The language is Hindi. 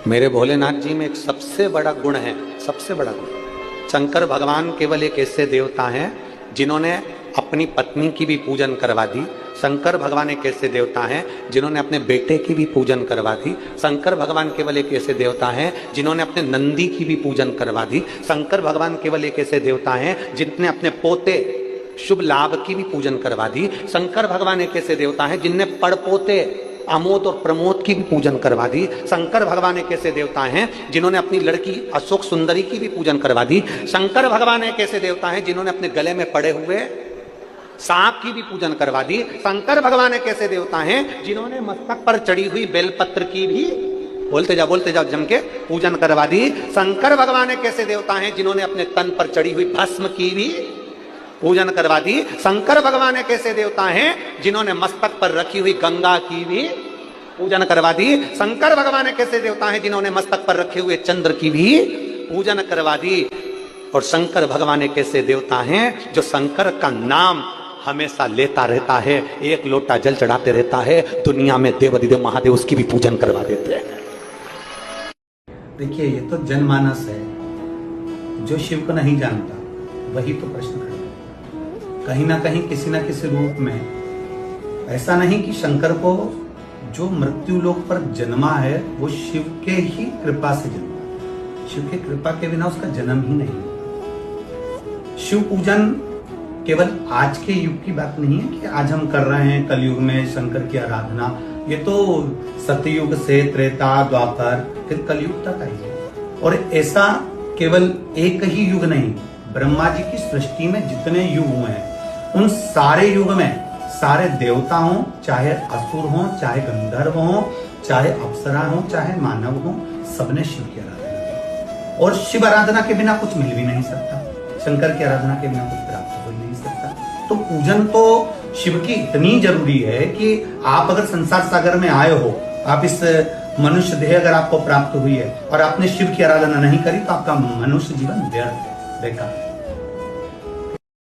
मेरे भोलेनाथ जी में एक सबसे बड़ा गुण है, सबसे बड़ा गुण। शंकर भगवान केवल एक ऐसे देवता हैं जिन्होंने अपनी पत्नी की भी पूजन करवा दी। शंकर भगवान एक ऐसे देवता हैं जिन्होंने अपने बेटे की भी पूजन करवा दी। शंकर भगवान केवल एक ऐसे देवता हैं जिन्होंने अपने नंदी की भी पूजन करवा दी। शंकर भगवान केवल एक ऐसे देवता हैं जिनने अपने पोते शुभ लाभ की भी पूजन करवा दी। शंकर भगवान एक ऐसे देवता हैं जिनने पड़पोते अमोद और प्रमोद की भी पूजन करवा दी। शंकर भगवान एक ऐसे देवता हैं जिन्होंने अपनी लड़की अशोक सुंदरी की भी पूजन करवा दी। शंकर भगवान एक ऐसे देवता हैं जिन्होंने अपने गले में पड़े हुए सांप की भी पूजन करवा दी। शंकर भगवान एक ऐसे देवता हैं जिन्होंने मस्तक पर चढ़ी हुई बेलपत्र की भी, बोलते जाओ जम के, पूजन करवा दी। शंकर भगवान एक ऐसे देवता हैं जिन्होंने अपने तन पर चढ़ी हुई भस्म की भी पूजन करवा दी। शंकर भगवान एक ऐसे देवता हैं जिन्होंने मस्तक पर रखी हुई गंगा की भी पूजन करवा दी। शंकर भगवान एक ऐसे देवता हैं जिन्होंने मस्तक पर रखे हुए चंद्र की भी पूजन करवा दी। और शंकर भगवान एक ऐसे देवता हैं जो शंकर का नाम हमेशा लेता रहता है, एक लोटा जल चढ़ाते रहता है, दुनिया में देवाधिदेव महादेव उसकी भी पूजन करवा देते हैं। देखिए, ये तो जनमानस है, जो शिव को नहीं जानता वही तो प्रश्न खड़ा है। कहीं ना कहीं किसी ना किसी रूप में, ऐसा नहीं कि शंकर को जो मृत्यु लोक पर जन्मा है वो शिव के ही कृपा से जन्मा। शिव के कृपा के बिना उसका जन्म ही नहीं। शिव पूजन केवल आज के युग की बात नहीं है कि आज हम कर रहे हैं कलयुग में शंकर की आराधना। ये तो सतयुग से त्रेता द्वापर फिर कलयुग तक आई है। और ऐसा केवल एक ही युग नहीं, ब्रह्मा जी की सृष्टि में जितने युग हुए हैं उन सारे युग में सारे देवता हों, चाहे असुर हों, चाहे गंधर्व हों, चाहे अप्सरा हों, चाहे मानव हों, सबने शिव की आराधना की। और शिव आराधना के बिना कुछ मिल भी नहीं सकता, शंकर की आराधना के बिना कुछ प्राप्त हो ही नहीं सकता। तो पूजन तो शिव की इतनी जरूरी है कि आप अगर संसार सागर में आए हो, आप इस मनुष्य देह अगर आपको प्राप्त हुई है और आपने शिव की आराधना नहीं करी तो आपका मनुष्य जीवन व्यर्थ है, बेकार है।